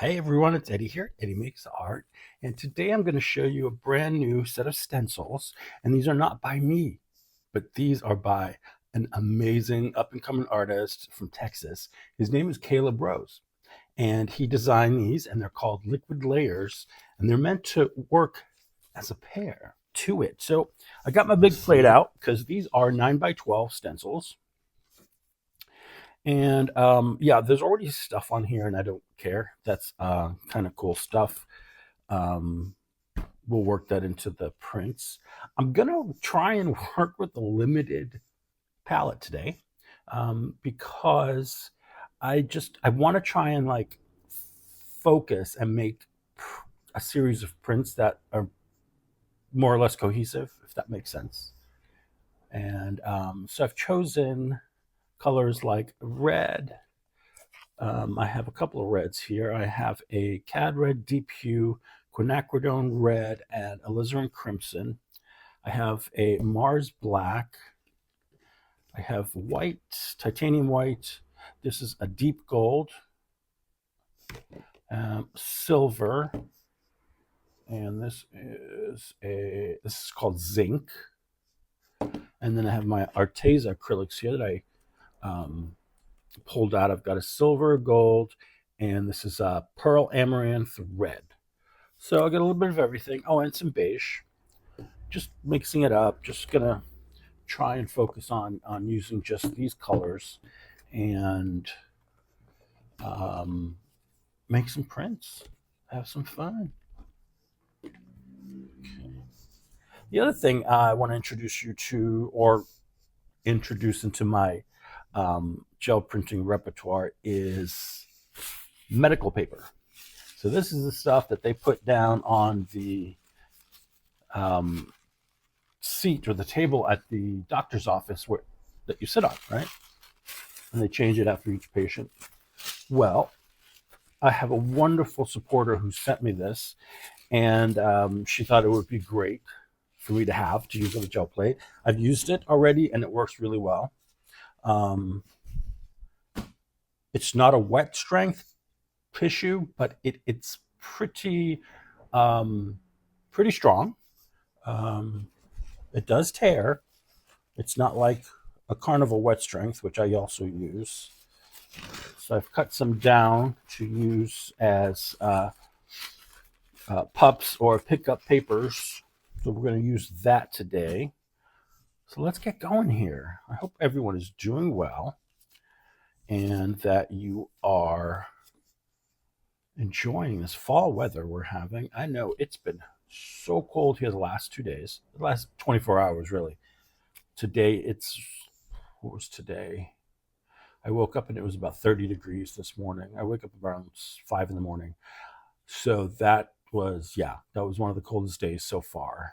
Hey everyone, it's Eddie here, Eddie Makes Art, and today I'm going to show you a brand new set of stencils, and these are not by me, but these are by an amazing up-and-coming artist from Texas. His name is Caleb Rose, and he designed these, and they're called liquid layers, and they're meant to work as a pair to it. So I got my big plate out because these are 9 by 12 stencils. And yeah, there's already stuff on here, and I don't care. That's kind of cool stuff. Um, we'll work that into the prints. I'm gonna try and work with the limited palette today because I want to try and like focus and make a series of prints that are more or less cohesive, if that makes sense. And so I've chosen colors like red. I have a couple of reds here. I have a Cad Red, Deep Hue, Quinacridone Red, and Alizarin Crimson. I have a Mars Black. I have white, titanium white. This is a deep gold, silver, and this is called zinc. And then I have my Arteza acrylics here that I pulled out. I've got a silver, gold, and this is a pearl amaranth red. So I got a little bit of everything. Oh, and some beige. Just mixing it up. Just gonna try and focus on using just these colors and make some prints. Have some fun. Okay. The other thing I want to introduce you to, or introduce into my gel printing repertoire, is medical paper. So this is the stuff that they put down on the seat or the table at the doctor's office that you sit on, right? And they change it after each patient. Well, I have a wonderful supporter who sent me this, and she thought it would be great for me to use on the gel plate. I've used it already, and it works really well. It's not a wet strength tissue, but it's pretty strong. It does tear. It's not like a Carnival wet strength, which I also use. So I've cut some down to use as pups or pickup papers. So we're going to use that today. So let's get going here. I hope everyone is doing well and that you are enjoying this fall weather we're having. I know it's been so cold here the last 2 days, the last 24 hours, really. Today, what was today? I woke up and it was about 30 degrees this morning. I wake up around 5 in the morning. So that was one of the coldest days so far.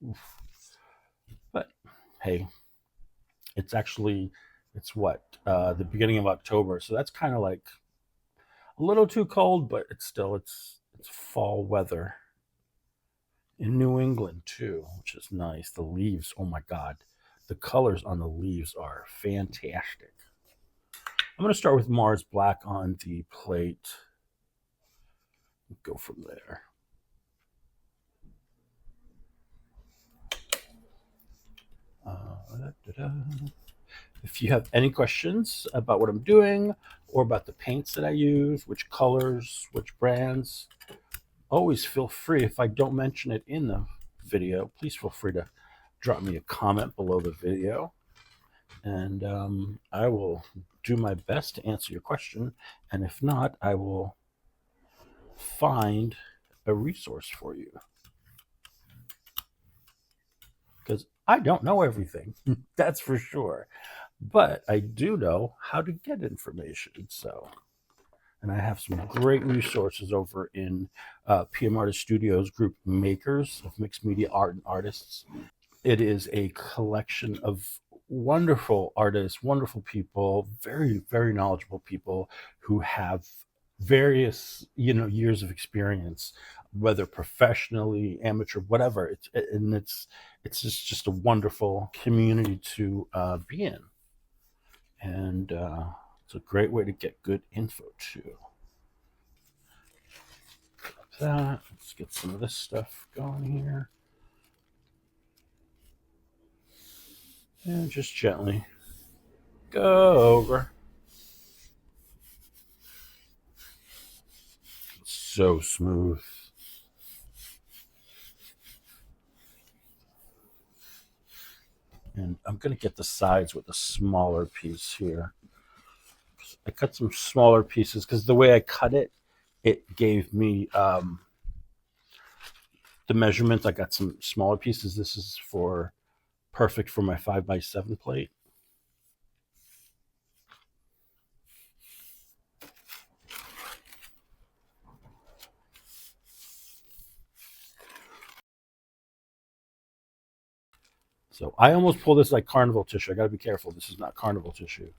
Oof. But hey, it's what, the beginning of October. So that's kind of like a little too cold, but it's fall weather in New England too, which is nice. The leaves, oh my God, the colors on the leaves are fantastic. I'm going to start with Mars Black on the plate. Go from there. If you have any questions about what I'm doing or about the paints that I use, which colors, which brands, always feel free. If I don't mention it in the video, please feel free to drop me a comment below the video, and I will do my best to answer your question. And if not, I will find a resource for you, because I don't know everything. That's for sure, but I do know how to get information. So, and I have some great resources over in PM Artist Studios group, makers of mixed media art and artists. It is a collection of wonderful artists, wonderful people, very, very knowledgeable people who have various, years of experience, whether professionally, amateur, whatever. It's just a wonderful community to be in, and it's a great way to get good info too. that. Let's get some of this stuff going here. And just gently go over. It's so smooth. And I'm going to get the sides with a smaller piece here. I cut some smaller pieces because the way I cut it, it gave me the measurements. I got some smaller pieces. This is for perfect for my 5x7 plate. So I almost pull this like carnival tissue. I got to be careful. This is not carnival tissue.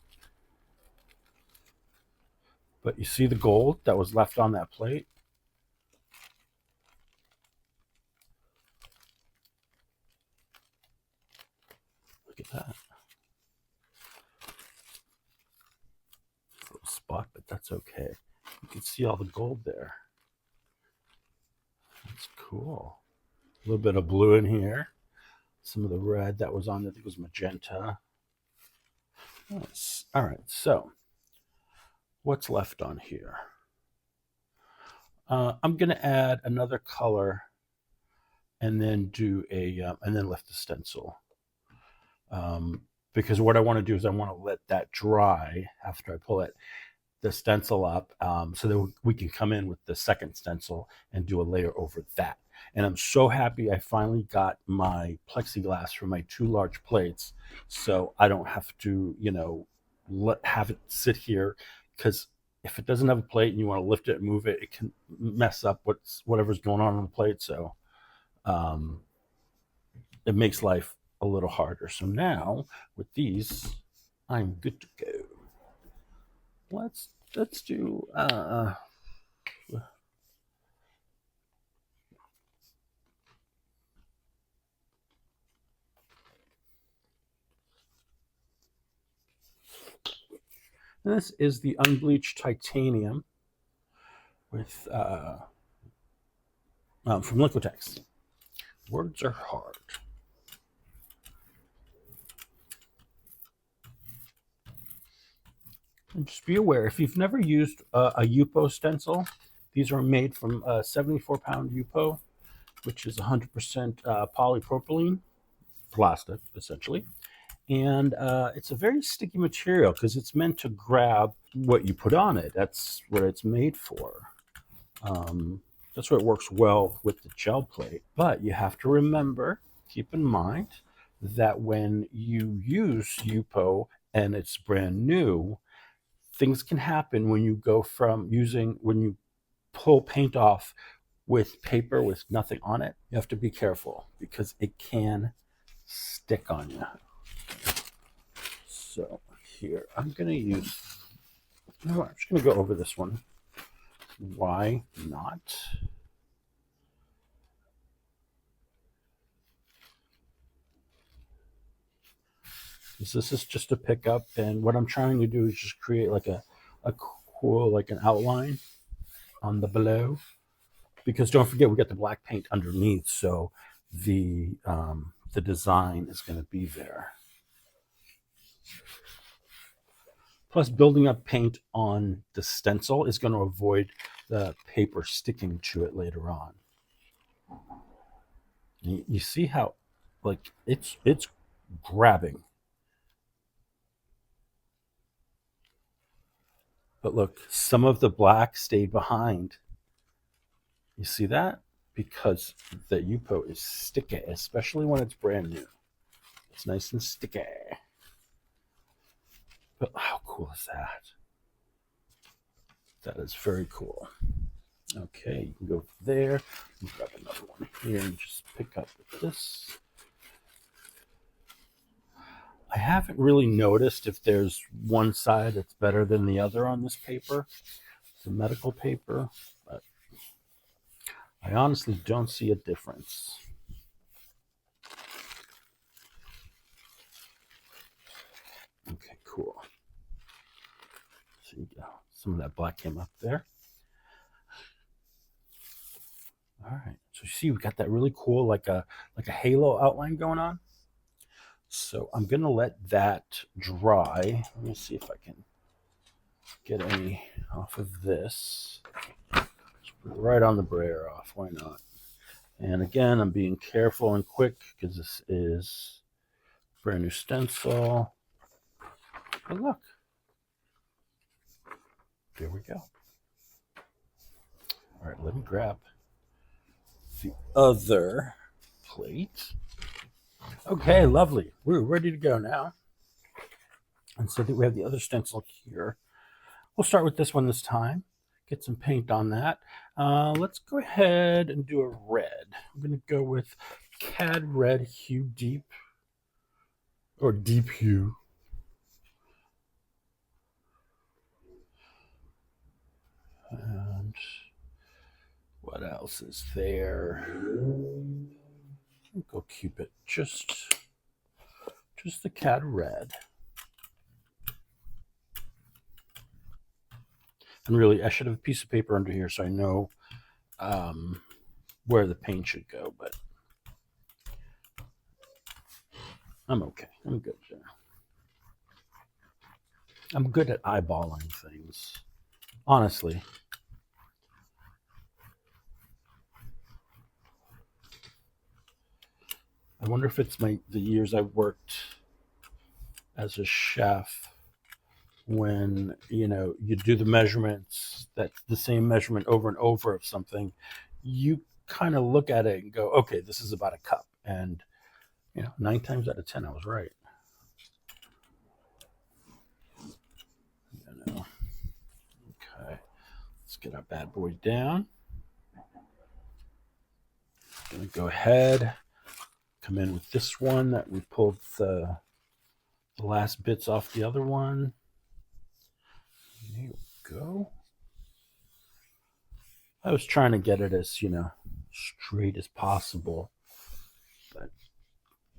But you see the gold that was left on that plate? Look at that. Little spot, but that's okay. You can see all the gold there. That's cool. A little bit of blue in here. Some of the red that was on, I think it was magenta. Nice. All right, so what's left on here? I'm going to add another color and then do and then lift the stencil. Because what I want to do is I want to let that dry after I pull the stencil up, so that we can come in with the second stencil and do a layer over that. And I'm so happy I finally got my plexiglass for my 2 large plates, so I don't have to, have it sit here, because if it doesn't have a plate and you want to lift it and move it, it can mess up whatever's going on the plate. So it makes life a little harder. So now with these, I'm good to go. Let's do and this is the unbleached titanium with from Liquitex. Words are hard. And just be aware, if you've never used a Yupo stencil, these are made from 74-pound Yupo, which is 100% polypropylene plastic, essentially. And it's a very sticky material because it's meant to grab what you put on it. That's what it's made for. That's why it works well with the gel plate. But you have to remember, keep in mind, that when you use Yupo and it's brand new, things can happen when you go from when you pull paint off with paper with nothing on it. You have to be careful because it can stick on you. So here, I'm going to use, I'm just going to go over this one. Why not? Because this is just a pickup, and what I'm trying to do is just create like a cool, like an outline on the below. Because don't forget, we got the black paint underneath, so the design is going to be there. Plus, building up paint on the stencil is going to avoid the paper sticking to it later on. You see how, like, it's grabbing. But look, some of the black stayed behind. You see that? Because the Yupo is sticky, especially when it's brand new. It's nice and sticky. But how cool is that? That is very cool. Okay, you can go there. Grab another one here and just pick up this. I haven't really noticed if there's one side that's better than the other on this paper. It's a medical paper, but I honestly don't see a difference. Okay, cool. So you go. Some of that black came up there. right. So you see, we got that really cool, like a halo outline going on. So I'm gonna let that dry. Let me see if I can get any off of this. Right on the brayer off. Why not? And again, I'm being careful and quick because this is brand new stencil. But look, there we go. All right, let me grab the other plate. Okay, lovely. We're ready to go now. And so that we have the other stencil here. We'll start with this one this time. Get some paint on that. Let's go ahead and do a red. I'm going to go with Cad Red Hue Deep, or Deep Hue. And what else is there? Go Cupid. Just the Cad Red. And really, I should have a piece of paper under here so I know where the paint should go, but I'm okay. I'm good there. I'm good at eyeballing things, honestly. I wonder if it's the years I worked as a chef, when you do the measurements, that's the same measurement over and over of something, you kind of look at it and go, okay, this is about a cup, and 9 times out of 10 I was right. Okay, let's get our bad boy down. I'm gonna go ahead, come in with this one that we pulled the last bits off the other one. There we go. I was trying to get it as straight as possible, but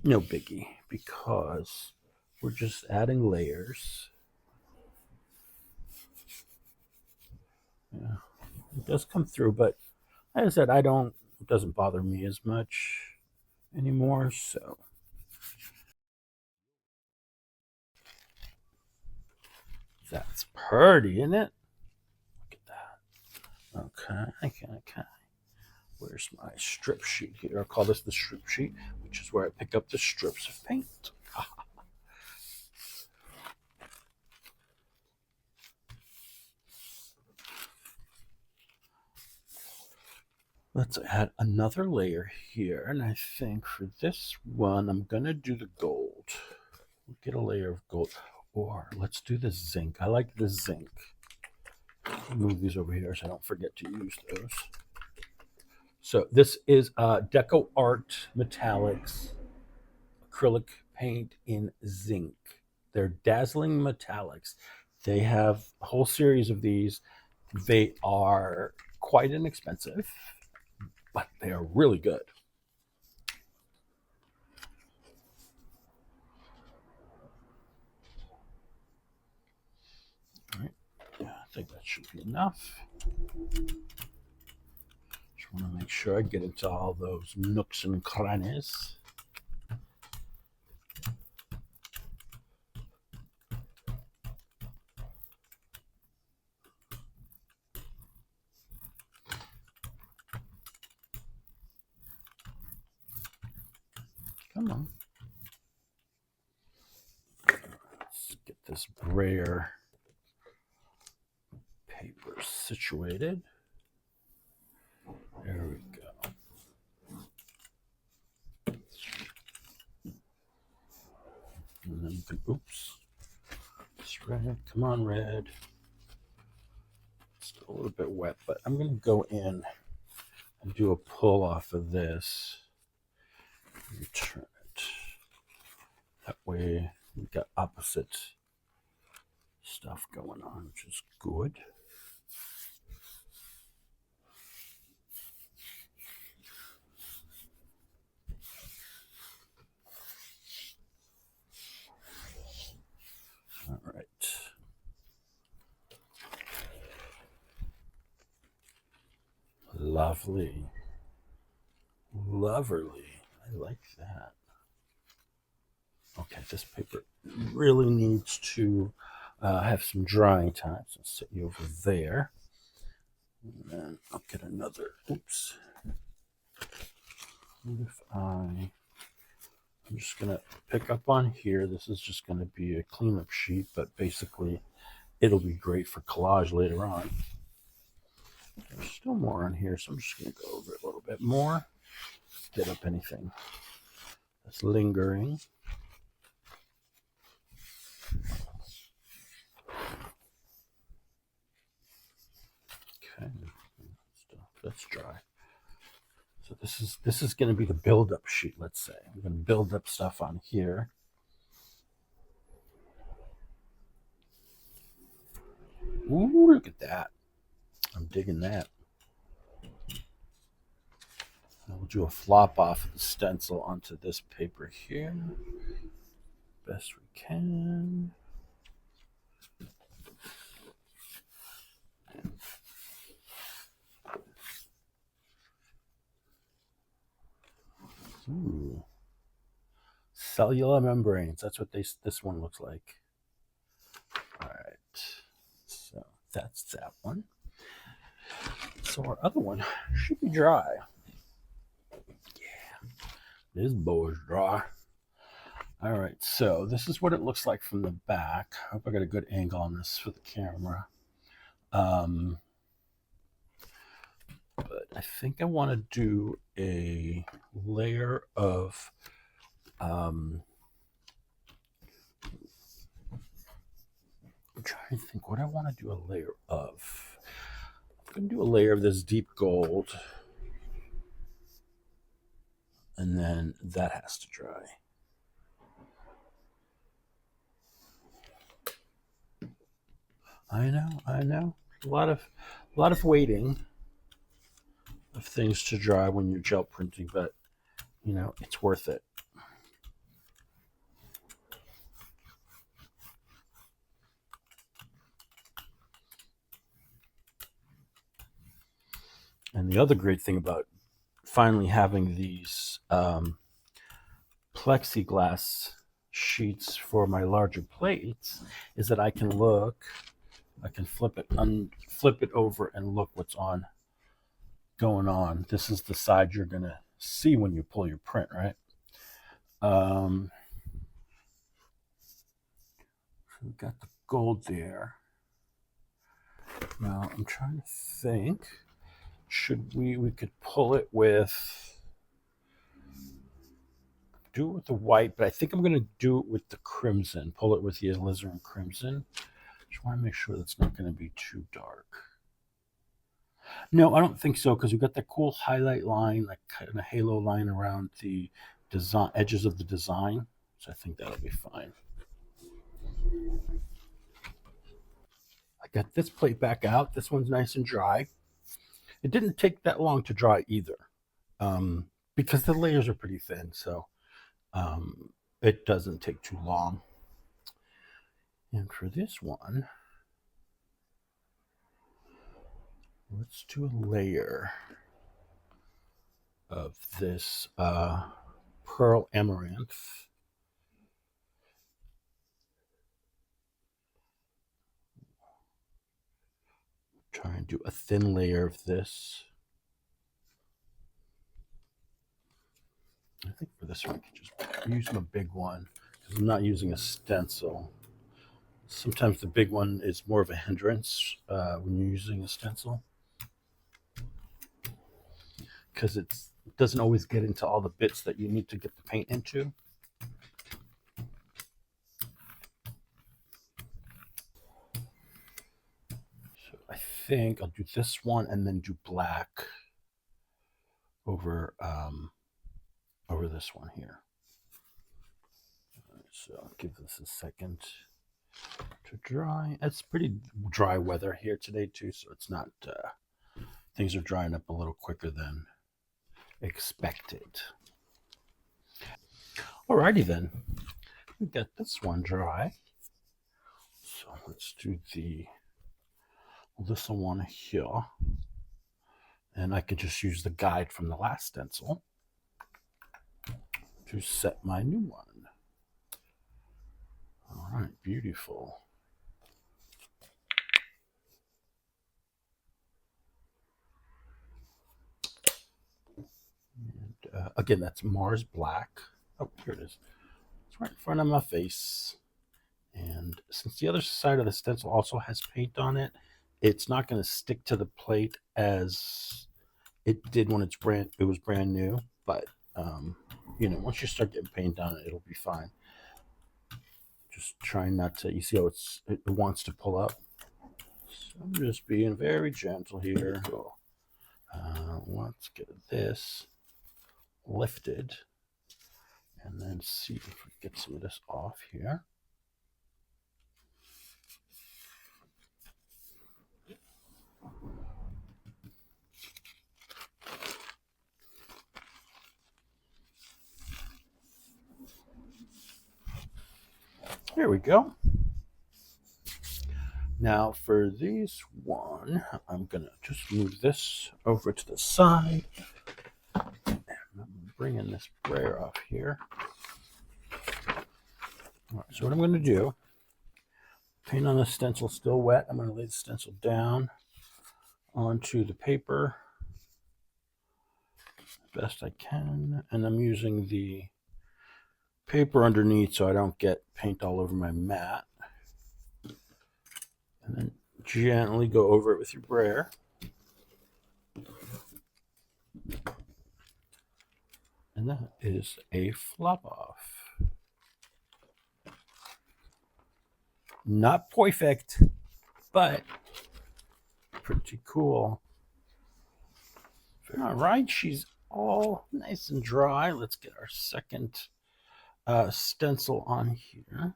no biggie, because we're just adding layers. Yeah, it does come through, but like I said, it doesn't bother me as much anymore, so that's pretty, isn't it? Look at that. Okay. Where's my strip sheet here? I'll call this the strip sheet, which is where I pick up the strips of paint. Let's add another layer here, and I think for this one, I'm going to do the gold. We'll get a layer of gold, or let's do the zinc. I like the zinc. I'll move these over here so I don't forget to use those. So this is Deco Art Metallics acrylic paint in zinc. They're dazzling metallics. They have a whole series of these. They are quite inexpensive, but they are really good. All right. Yeah, I think that should be enough. Just want to make sure I get into all those nooks and crannies. Come on. Let's get this brayer paper situated. There we go. And then we can, oops. It's red. Come on, red. It's a little bit wet, but I'm going to go in and do a pull off of this. Turn it. That way we've got opposite stuff going on, which is good. All right. Lovely. Lovely. I like that. Okay, this paper really needs to have some drying time. So I'll set you over there. And then I'll get another. Oops. What if I'm just going to pick up on here. This is just going to be a cleanup sheet, but basically it'll be great for collage later on. There's still more on here, so I'm just going to go over it a little bit more. Get up anything that's lingering. Okay, that's dry. So this is going to be the build-up sheet. Let's say I'm going to build up stuff on here. Ooh, look at that! I'm digging that. We'll do a flop off of the stencil onto this paper here, best we can. Ooh. Cellular membranes. That's what this one looks like. All right. So that's that one. So our other one should be dry. Yeah. This bow is dry. All right. So this is what it looks like from the back. I hope I got a good angle on this for the camera. But I think I want to do a layer of I'm trying to think what I want to do a layer of. I'm going to do a layer of this deep gold, and then that has to dry. I know. A lot of waiting of things to dry when you're gel printing, but you know, it's worth it. And the other great thing about finally having these plexiglass sheets for my larger plates is that I can flip it over and look what's going on. This is the side you're gonna see when you pull your print, right? So we've got the gold there. Now I'm trying to think. Should we could pull it with do it with the white, but I think I'm going to do it with the crimson. Pull it with the alizarin crimson. Just want to make sure that's not going to be too dark. No, I don't think so because we've got that cool highlight line, like kind of halo line around the design edges of the design. So I think that'll be fine. I got this plate back out. This one's nice and dry. It didn't take that long to dry either, because the layers are pretty thin. So it doesn't take too long. And for this one, let's do a layer of this pearl amaranth. Try and do a thin layer of this. I think for this one, I can just use my big one because I'm not using a stencil. Sometimes the big one is more of a hindrance when you're using a stencil because it doesn't always get into all the bits that you need to get the paint into. So I think I'll do this one and then do black over over this one here. So I'll give this a second to dry. It's pretty dry weather here today too, so it's not things are drying up a little quicker than expected. Alrighty then, we got this one dry. So let's do this one here, and I can just use the guide from the last stencil. to set my new one. All right, beautiful. And again, that's Mars Black. Oh, here it is. It's right in front of my face. And since the other side of the stencil also has paint on it, it's not going to stick to the plate as it did when it was brand new. But once you start getting paint on it, it'll be fine. Just trying not to. You see how it wants to pull up. So I'm just being very gentle here. So, let's get this lifted, and then see if we can get some of this off here. There we go. Now for this one, I'm going to just move this over to the side. And I'm bringing this brayer off here. All right, so what I'm going to do, paint on the stencil still wet. I'm going to lay the stencil down onto the paper as best I can. And I'm using the paper underneath so I don't get paint all over my mat. And then gently go over it with your brayer. And that is a flop off. Not perfect, but pretty cool. All right, she's all nice and dry. Let's get our second stencil on here.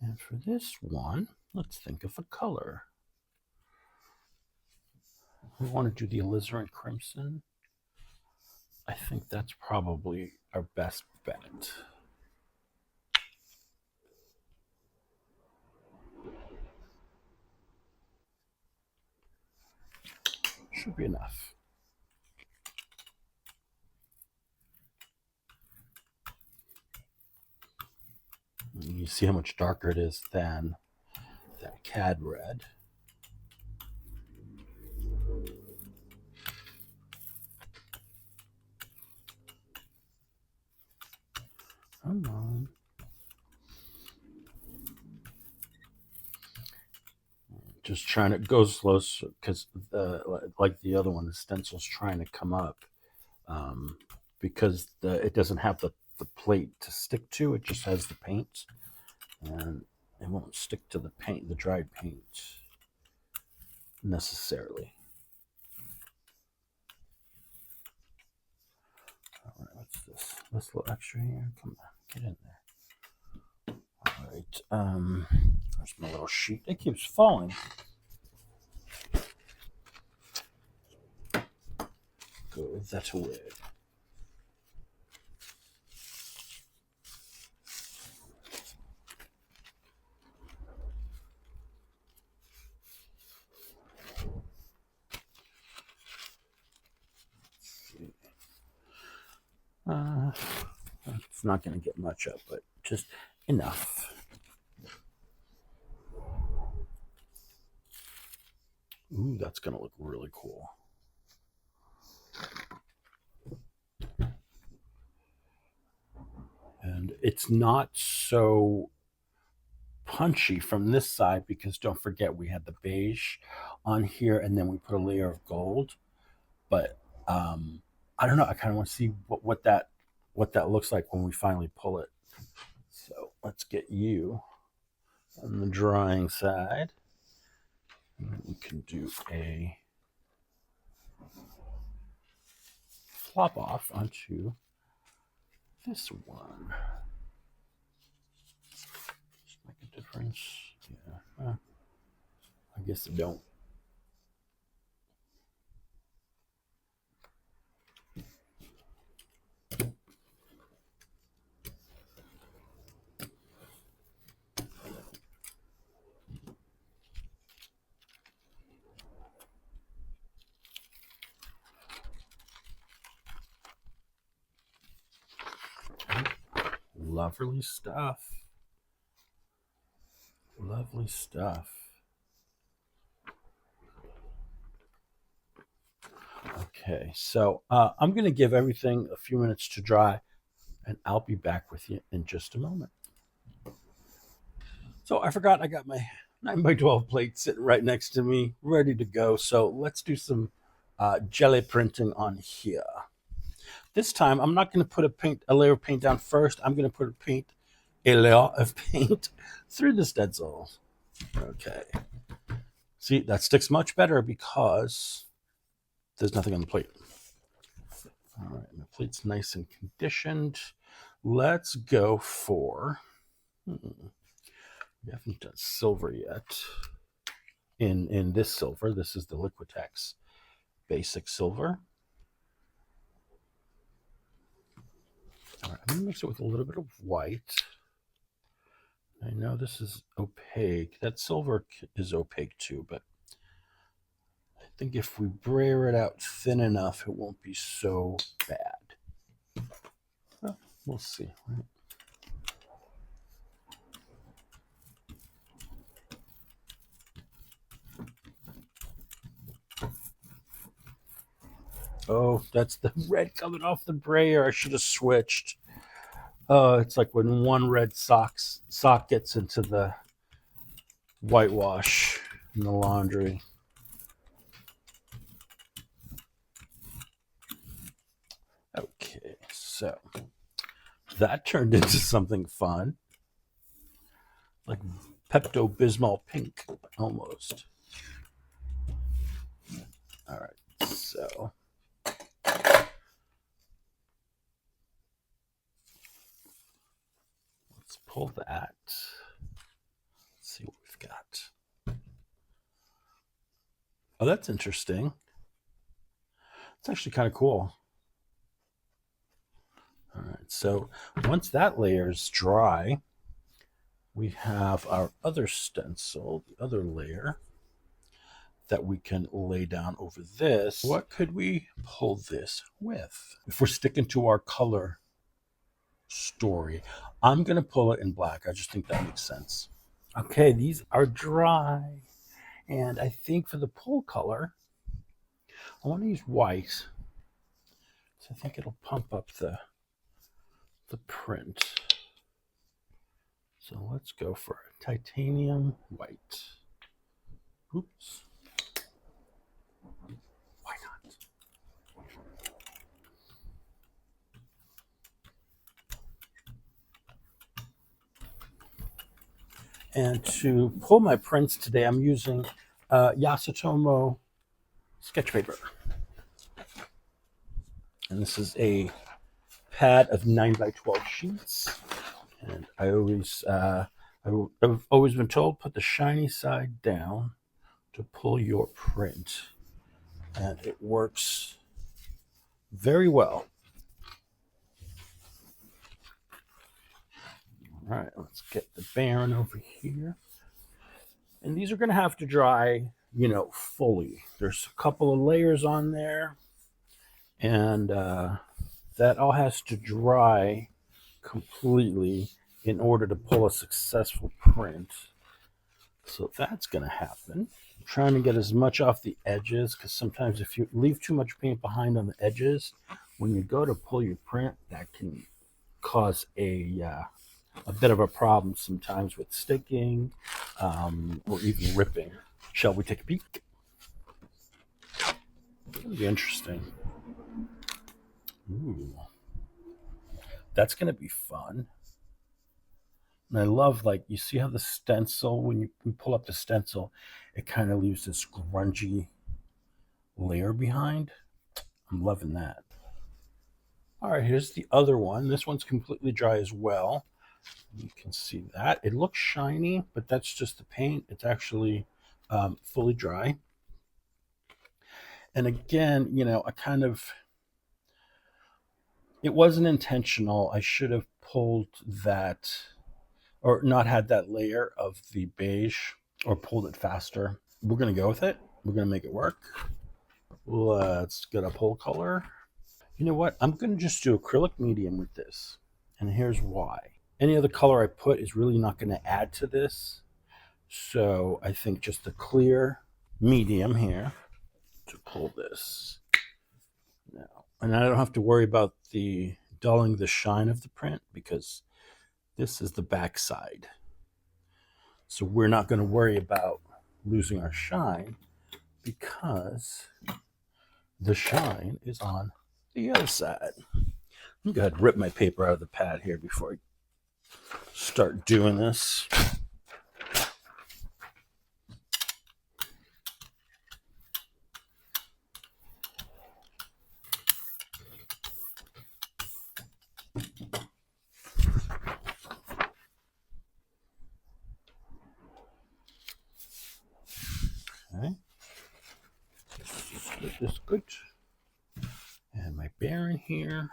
And for this one, let's think of a color. We want to do the alizarin crimson. I think that's probably our best bet. Should be enough. You see how much darker it is than that cad red. Come on. Just trying to go slow because, like the other one, the stencil's trying to come up because it doesn't have the plate to stick to. It just has the paint, and it won't stick to the paint, the dried paint, necessarily. All right, what's this? This little extra here. Come on, get in there. All right. There's my little sheet. It keeps falling. Go that way. It's not going to get much up, but just enough. Ooh, that's going to look really cool. And it's not so punchy from this side because don't forget we had the beige on here and then we put a layer of gold. But I don't know. I kind of want to see what that looks like when we finally pull it. So let's get you on the drying side. And then we can do a flop off onto this one. Does it make a difference? Yeah. I guess it don't. Lovely stuff. Lovely stuff. Okay, so I'm going to give everything a few minutes to dry, and I'll be back with you in just a moment. So I forgot I got my 9x12 plate sitting right next to me, ready to go. So let's do some jelly printing on here. This time, I'm not going to put a layer of paint down first. I'm going to put a layer of paint through the stencil. Okay. See, that sticks much better because there's nothing on the plate. All right, my plate's nice and conditioned. Let's go for, we haven't done silver yet. In this silver, this is the Liquitex Basic Silver. All right, I'm gonna mix it with a little bit of white. I know this is opaque. That silver is opaque too, but I think if we brayer it out thin enough, it won't be so bad. Well, we'll see. Right? Oh, that's the red coming off the brayer. I should have switched. Oh, it's like when one red sock gets into the whitewash in the laundry. Okay, so that turned into something fun. Like Pepto-Bismol pink, almost. All right, so let's pull that. Let's see what we've got. Oh, that's interesting. It's actually kind of cool. All right, so once that layer is dry, we have our other stencil, the other layer that we can lay down over this. What could we pull this with? If we're sticking to our color story, I'm going to pull it in black. I just think that makes sense. Okay, these are dry. And I think for the pull color, I want to use white. So I think it'll pump up the print. So let's go for a titanium white. Oops. Why not? And to pull my prints today, I'm using Yasutomo sketch paper. And this is a pad of 9x12 sheets. And I've always been told, put the shiny side down to pull your print. And it works very well. All right, let's get the Baron over here. And these are going to have to dry, fully. There's a couple of layers on there. And that all has to dry completely in order to pull a successful print. So that's going to happen. I'm trying to get as much off the edges because sometimes if you leave too much paint behind on the edges, when you go to pull your print, that can cause a bit of a problem sometimes with sticking or even ripping. Shall we take a peek? It'll be interesting. Ooh. That's going to be fun. And I love, you see how the stencil, when we pull up the stencil, it kind of leaves this grungy layer behind. I'm loving that. All right, here's the other one. This one's completely dry as well. You can see that. It looks shiny, but that's just the paint. It's actually fully dry. And again, it wasn't intentional. I should have pulled that, or not had that layer of the beige, or pulled it faster. We're going to go with it. We're going to make it work. Let's get a pull color. You know what? I'm going to just do acrylic medium with this. And here's why. any other color I put is really not going to add to this. So I think just a clear medium here to pull this now. And I don't have to worry about the dulling the shine of the print because this is the back side. So we're not going to worry about losing our shine because the shine is on the other side. I'm going to rip my paper out of the pad here before I start doing this. Okay. Split this good. And my bearing here.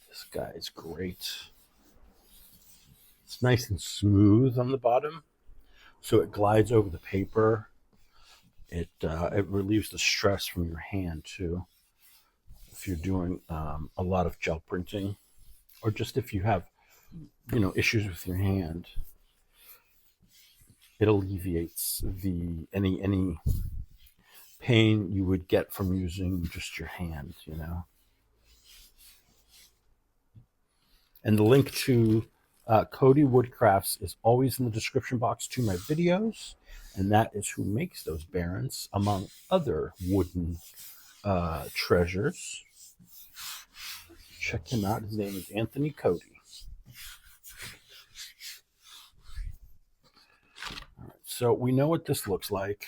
This guy is great. It's nice and smooth on the bottom, so it glides over the paper. It relieves the stress from your hand too. If you're doing a lot of gel printing, or just if you have, issues with your hand, it alleviates any pain you would get from using just your hand, And the link to Cody Woodcrafts is always in the description box to my videos, and that is who makes those barons, among other wooden treasures. Check him out. His name is Anthony Cody. All right, so we know what this looks like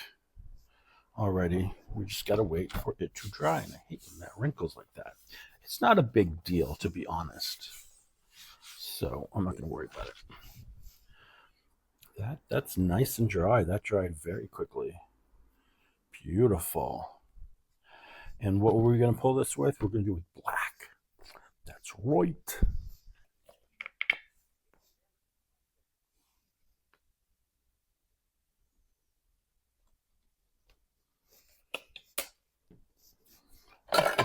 already. We just got to wait for it to dry, and I hate when that wrinkles like that. It's not a big deal, to be honest. So I'm not going to worry about it. That's nice and dry. That dried very quickly. Beautiful. And what were we going to pull this with? We're going to do with black. That's right.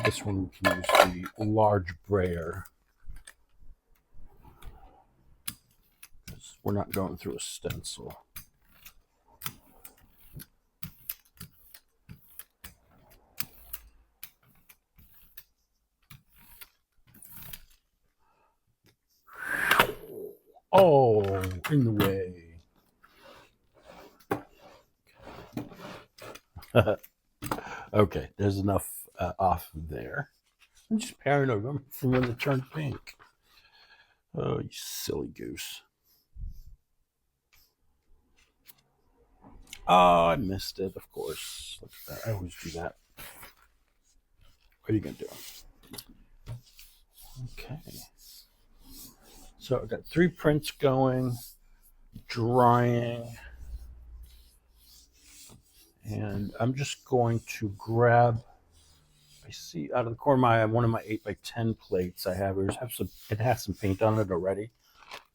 This one we can use the large brayer. We're not going through a stencil. Oh, in the way. Okay, there's enough off there. I'm just paranoid from when it turned pink. Oh, you silly goose. Oh, I missed it, of course. Look at that. I always do that. What are you going to do? Okay. So I've got 3 prints going, drying. And I'm just going to grab, I see out of the corner of my eye, one of my 8x10 plates I have. It has some paint on it already.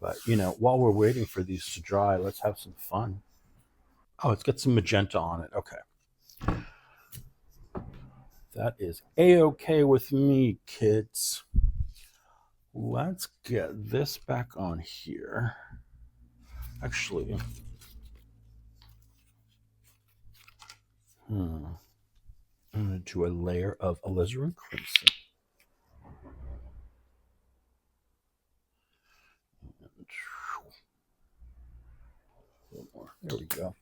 But, while we're waiting for these to dry, let's have some fun. Oh, it's got some magenta on it. Okay. That is A-okay with me, kids. Let's get this back on here. Actually, I'm going to do a layer of alizarin crimson. A little more. There we go.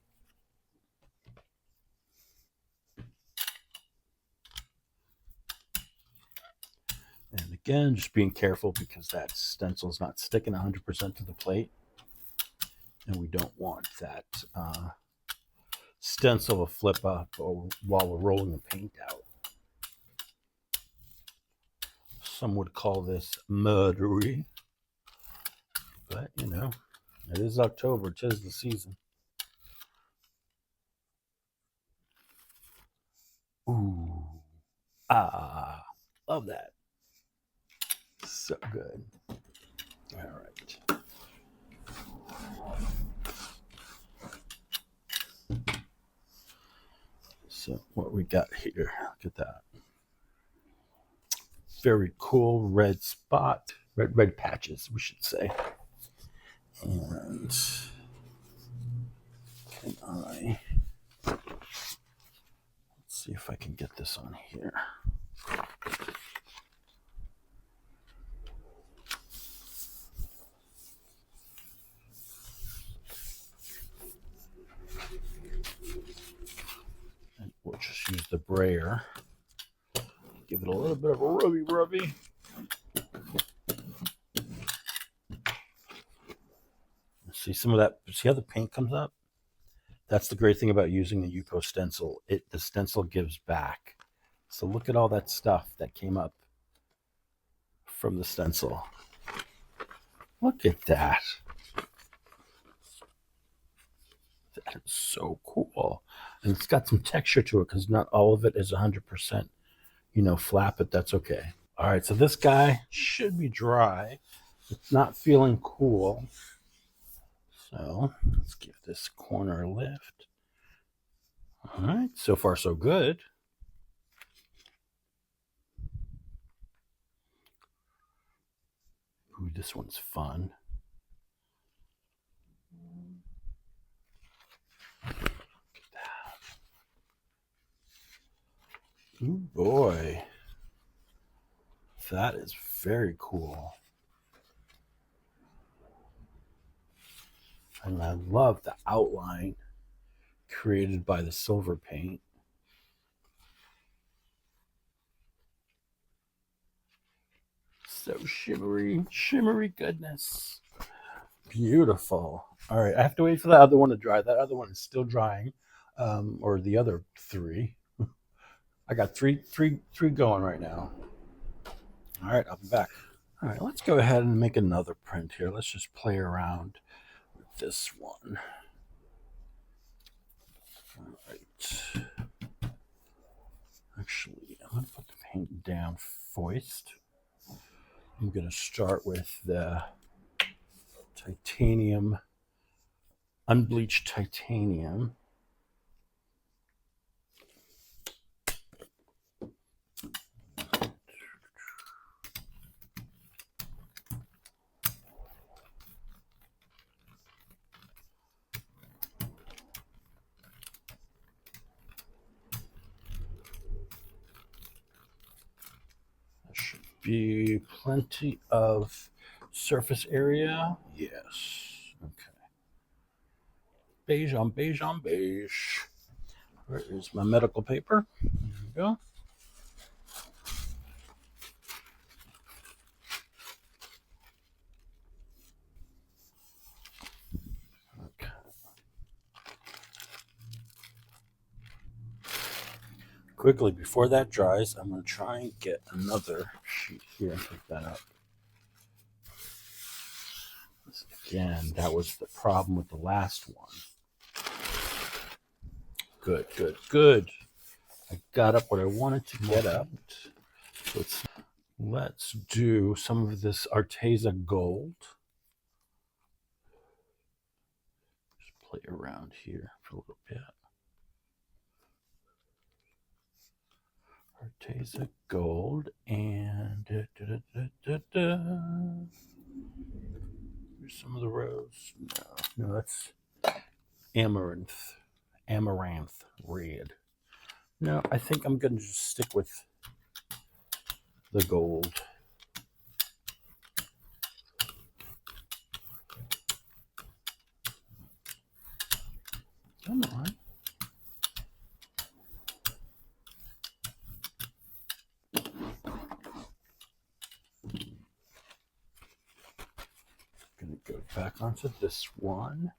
And again, just being careful because that stencil is not sticking 100% to the plate. And we don't want that stencil to flip up while we're rolling the paint out. Some would call this murdery. But, it is October. 'Tis the season. Ooh. Ah. Love that. So good. All right. So what we got here, look at that. Very cool red spot, red patches, we should say. And can I, let's see if I can get this on here. And we'll just use the brayer. Give it a little bit of a rubby. See some of that, see how the paint comes up? That's the great thing about using the Yupo stencil. The stencil gives back. So look at all that stuff that came up from the stencil. Look at that. That is so cool. And it's got some texture to it because not all of it is 100%, flat, but that's okay. All right, so this guy should be dry. It's not feeling cool. So let's give this corner a lift. All right, so far so good. Ooh, this one's fun. Look at that. Ooh, boy. That is very cool. And I love the outline created by the silver paint. So shimmery goodness. Beautiful. All right, I have to wait for the other one to dry. That other one is still drying, or the other three. I got three going right now. All right, I'll be back. All right, let's go ahead and make another print here. Let's just play around with this one. All right. Actually, I'm going to put the paint down first. I'm going to start with the titanium, unbleached titanium. There should be plenty of surface area. Yes. Okay. Beige on beige on beige. Where is my medical paper? There we go. Okay. Quickly, before that dries, I'm going to try and get another sheet here and pick that up. Again, that was the problem with the last one. Good. I got up what I wanted to get up. Let's do some of this Arteza gold. Just play around here for a little bit. Arteza gold and here's some of the rose. No, that's amaranth red. No, I think I'm going to just stick with the gold. Come on. Going to go back onto this one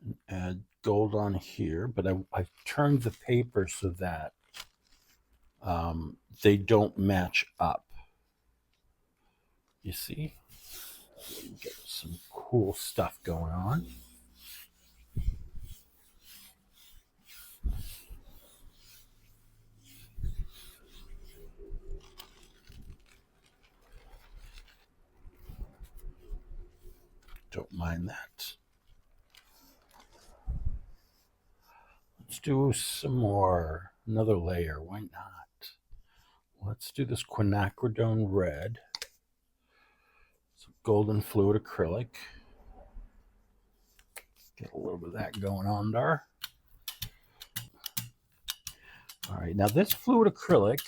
and add gold on here, but I turned the paper so that they don't match up. You see? Get some cool stuff going on. Don't mind that. Let's do some more. Another layer. Why not? Let's do this quinacridone red. Some golden fluid acrylic. Get a little bit of that going on there. All right, now this fluid acrylic,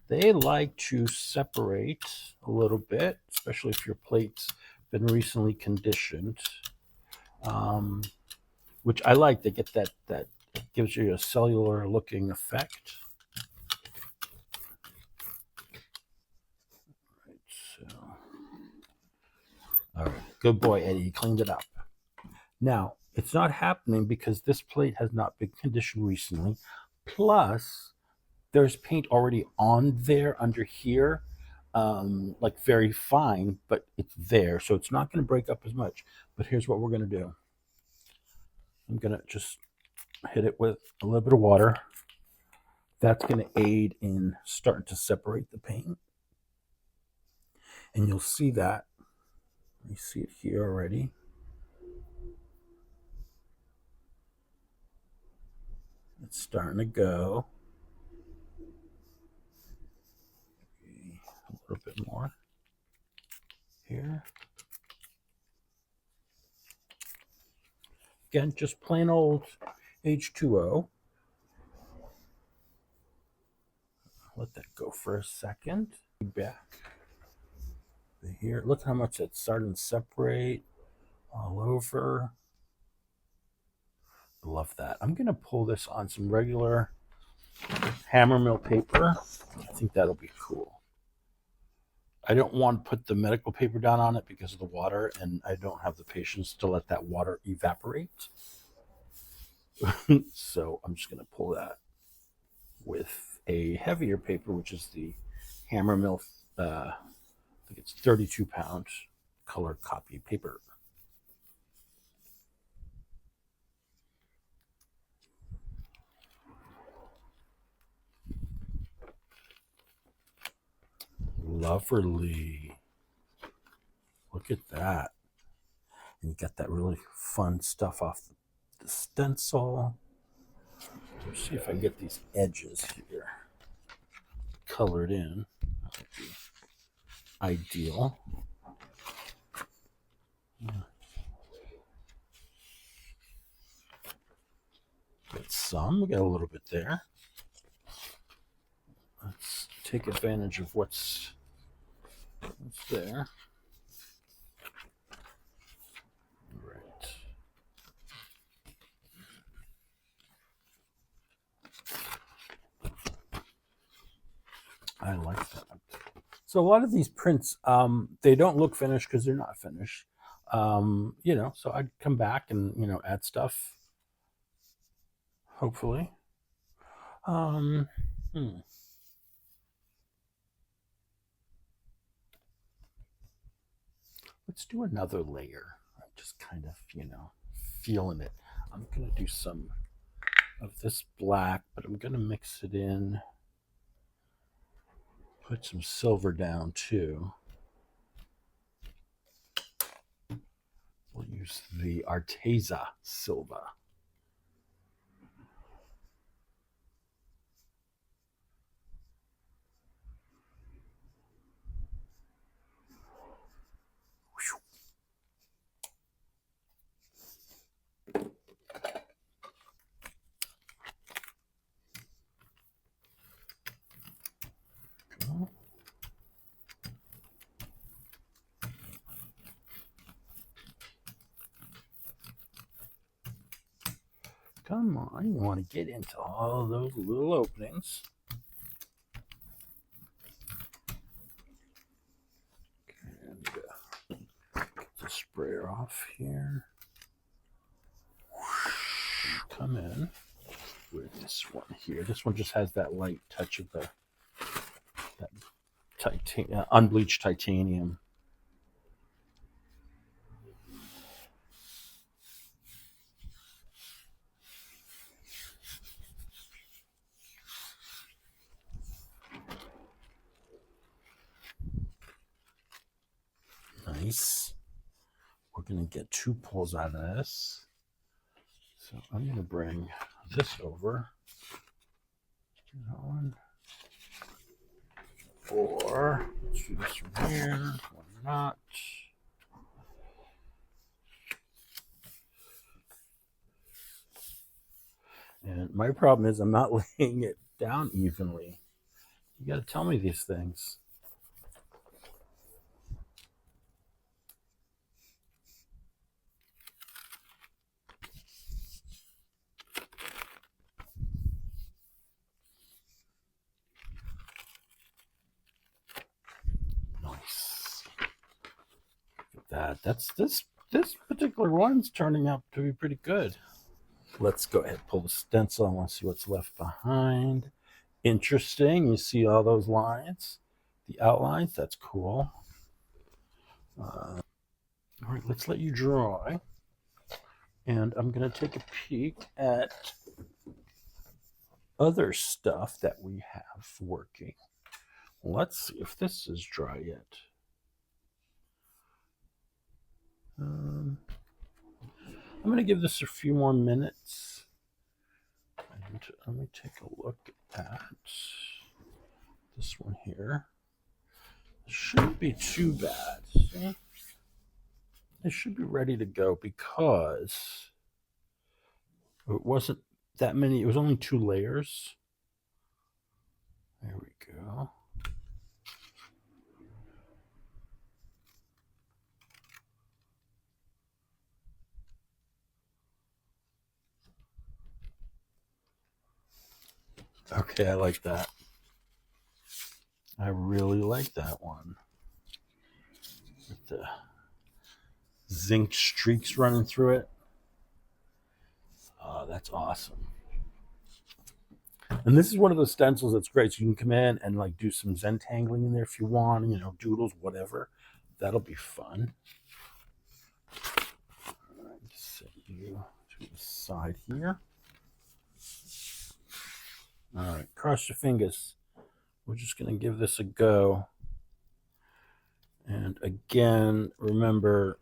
they like to separate a little bit, especially if your plate's been recently conditioned, which I like. They get that gives you a cellular looking effect. Right, so, all right, good boy, Eddie. You cleaned it up. Now, it's not happening because this plate has not been conditioned recently. Plus, there's paint already on there under here, like very fine, but it's there. So it's not going to break up as much. But here's what we're going to do. I'm going to just hit it with a little bit of water. That's going to aid in starting to separate the paint. And you'll see that. You see it here already. It's starting to go. A little bit more here. Again, just plain old H2O. Let that go for a second. Back here. Look how much it's starting to separate all over. Love that. I'm going to pull this on some regular hammer mill paper. I think that'll be cool. I don't want to put the medical paper down on it because of the water, and I don't have the patience to let that water evaporate. So I'm just going to pull that with a heavier paper, which is the hammer mill, I think it's 32-pound color copy paper. Lovely. Look at that. And you got that really fun stuff off the stencil. Let's see if I can get these edges here colored in. That would be ideal. Got some, we got a little bit there. Let's take advantage of what's there. Right. I like that. So a lot of these prints, they don't look finished because they're not finished. So I'd come back and, add stuff. Hopefully. Let's do another layer. I'm just kind of, feeling it. I'm going to do some of this black, but I'm going to mix it in. Put some silver down too. We'll use the Arteza Silver. Come on, you want to get into all those little openings. And get the sprayer off here. Come in with this one here. This one just has that light touch of that unbleached titanium. Nice. We're going to get 2 pulls out of this. So I'm going to bring this over. One. Or let's do this from here. Why not? And my problem is I'm not laying it down evenly. You got to tell me these things. Nice. Look at that. That's this particular one's turning out to be pretty good. Let's go ahead and pull the stencil. I want to see what's left behind. Interesting. You see all those lines, the outlines. That's cool. All right, let's let you dry. And I'm going to take a peek at other stuff that we have working. Let's see if this is dry yet. I'm going to give this a few more minutes. And let me take a look at this one here. It shouldn't be too bad. See? It should be ready to go because it wasn't that many. It was only 2 layers. There we go. Okay, I like that. I really like that one. With the zinc streaks running through it. Oh, that's awesome. And this is one of those stencils that's great. So you can come in and like do some Zentangling in there if you want, you know, doodles, whatever. That'll be fun. All right, set you to the side here. All right, cross your fingers. We're just going to give this a go. And again, remember,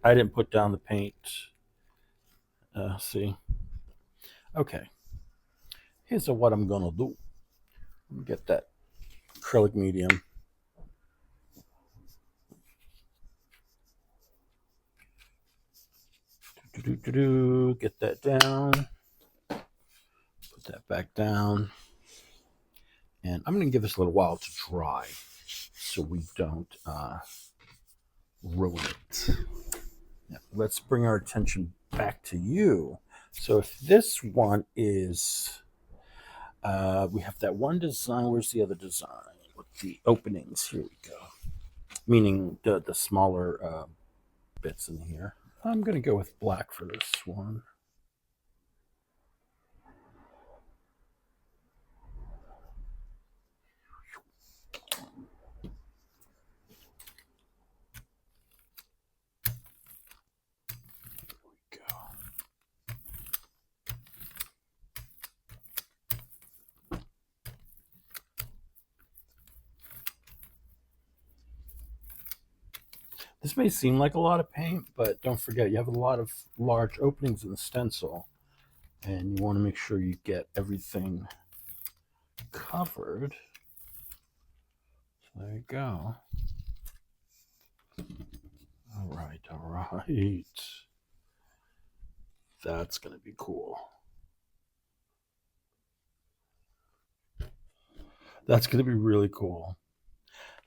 I didn't put down the paint. See? Okay. Here's what I'm going to do. Get that acrylic medium. Get that down. Put that back down. And I'm going to give this a little while to dry so we don't ruin it. Now, let's bring our attention back to you. So if this one is, we have that one design. Where's the other design? With the openings. Here we go. Meaning the smaller bits in here. I'm going to go with black for this one. This may seem like a lot of paint, but don't forget you have a lot of large openings in the stencil, and you want to make sure you get everything covered. So there you go. All right, all right. That's going to be cool. That's going to be really cool.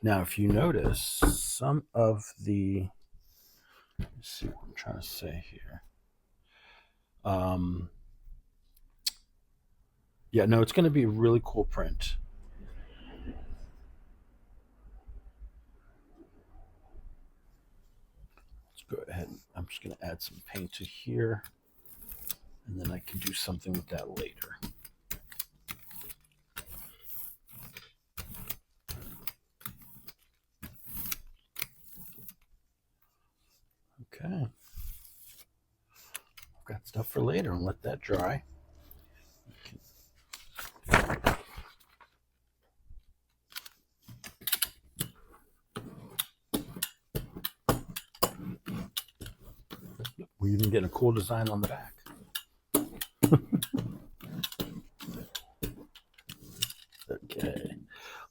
Now, if you notice, some of the, let's see what I'm trying to say here. Yeah, no, it's going to be a really cool print. Let's go ahead. I'm just going to add some paint to here, and then I can do something with that later. Okay. I've got stuff for later and let that dry. We're even getting a cool design on the back. Okay.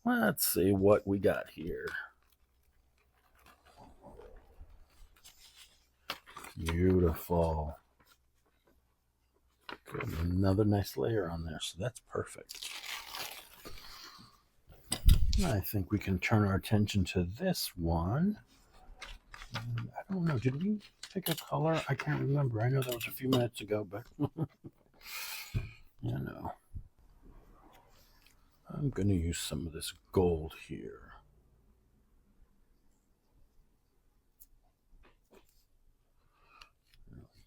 Let's see what we got here. Beautiful. Good. Another nice layer on there, so that's perfect. I think we can turn our attention to this one. I don't know, did we pick a color? I can't remember. I know that was a few minutes ago, but you know. I'm going to use some of this gold here.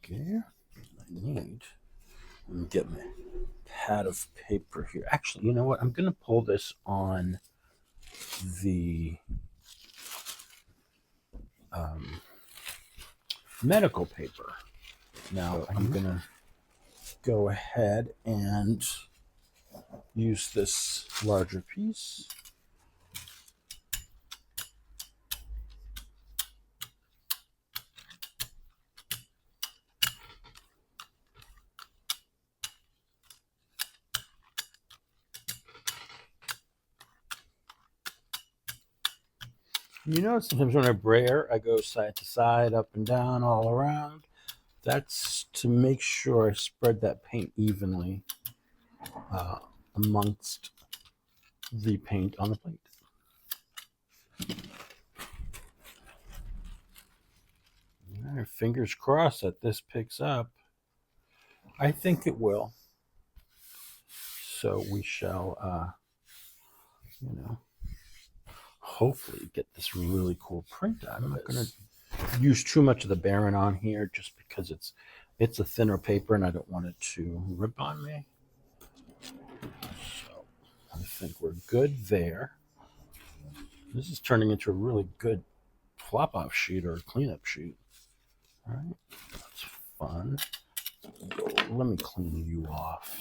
Okay. Let me get my pad of paper here. Actually, you know what? I'm going to pull this on the medical paper. Now I'm going to go ahead and use this larger piece. You know, sometimes when I brayer, I go side to side, up and down, all around. That's to make sure I spread that paint evenly amongst the paint on the plate. All right, fingers crossed that this picks up. I think it will. So we shall, hopefully get this really cool print out. I'm not going to use too much of the Baron on here just because it's a thinner paper and I don't want it to rip on me. So I think we're good there. This is turning into a really good flop-off sheet or cleanup sheet. All right, that's fun. Let me clean you off.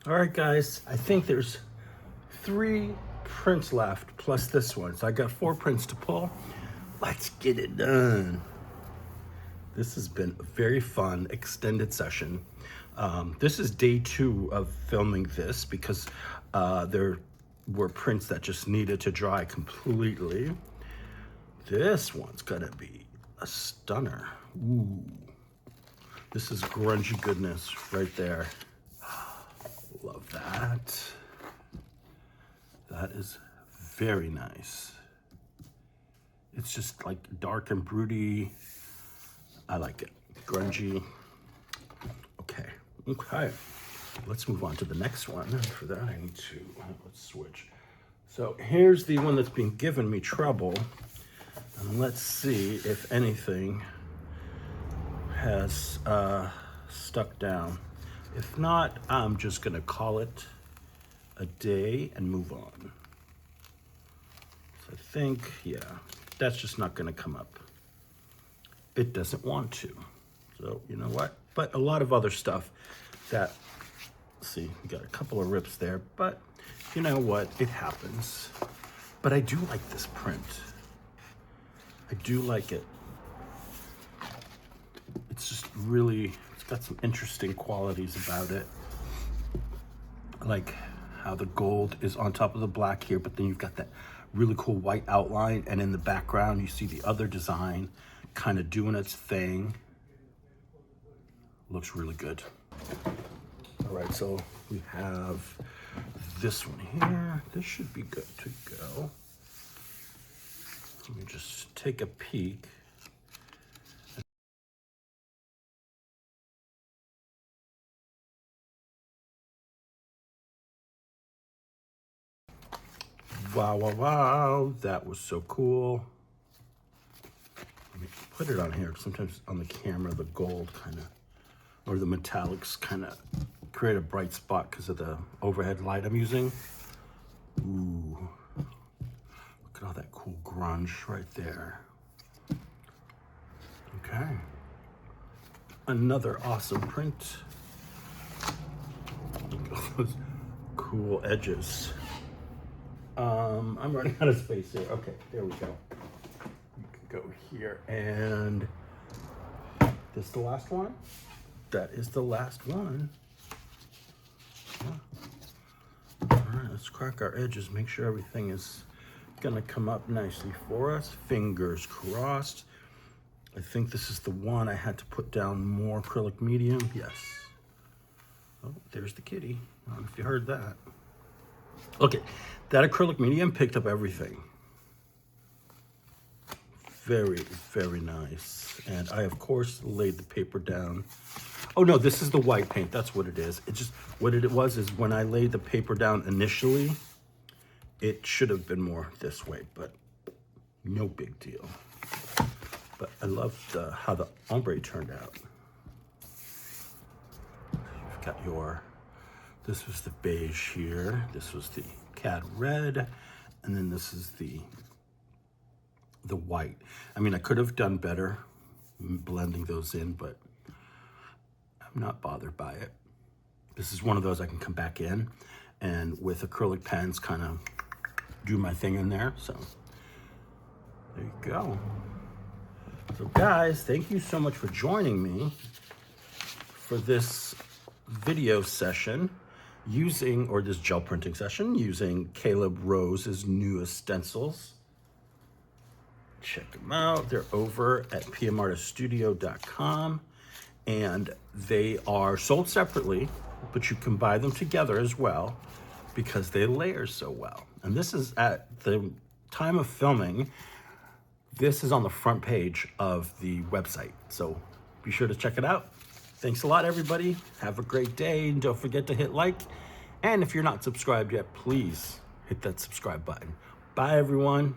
All right, guys, I think there's 3 prints left plus this one. So I got 4 prints to pull. Let's get it done. This has been a very fun extended session. This is day 2 of filming this because there were prints that just needed to dry completely. This one's gonna be a stunner. Ooh, this is grungy goodness right there. Love that. That is very nice. It's just like dark and broody. I like it. Grungy. Okay. Let's move on to the next one. For that, I need to, let's switch. So here's the one that's been giving me trouble. And let's see if anything has stuck down. If not, I'm just gonna call it a day and move on. So I think, yeah, that's just not gonna come up. It doesn't want to. So you know what? But a lot of other stuff that, see, we got a couple of rips there, but you know what? It happens. But I do like this print. I do like it. It's just really, it's got some interesting qualities about it. Like how the gold is on top of the black here, but then you've got that really cool white outline, and in the background you see the other design kind of doing its thing. Looks really good. All right, so we have this one here. This should be good to go. Let me just take a peek. Wow, that was so cool. Let me put it on here. Sometimes on the camera, the gold kind of, or the metallics kind of create a bright spot because of the overhead light I'm using. Ooh, look at all that cool grunge right there. Okay, another awesome print. Look at those cool edges. I'm running out of space here. Okay, there we go. You can go here, and this is the last one. That is the last one. Yeah. All right, let's crack our edges, make sure everything is gonna come up nicely for us. Fingers crossed. I think this is the one I had to put down more acrylic medium. Yes. Oh, there's the kitty. I don't know if you heard that. Okay, that acrylic medium picked up everything. Very, very nice. And I, of course, laid the paper down. Oh no, this is the white paint, that's what it is. It just, what it was is when I laid the paper down initially, it should have been more this way, but no big deal. But I love how the ombre turned out. You've got your, this was the beige here, this was the cad red, and then this is the white. I mean, I could have done better blending those in, but I'm not bothered by it. This is one of those I can come back in and with acrylic pens kind of do my thing in there. So there you go. So guys, thank you so much for joining me for this video session using, or this gel printing session using Caleb Rose's newest stencils. Check them out. They're over at pmartiststudio.com, and they are sold separately, but you can buy them together as well because they layer so well. And this is, at the time of filming, this is on the front page of the website. So be sure to check it out. Thanks a lot, everybody. Have a great day, and don't forget to hit like. And if you're not subscribed yet, please hit that subscribe button. Bye, everyone.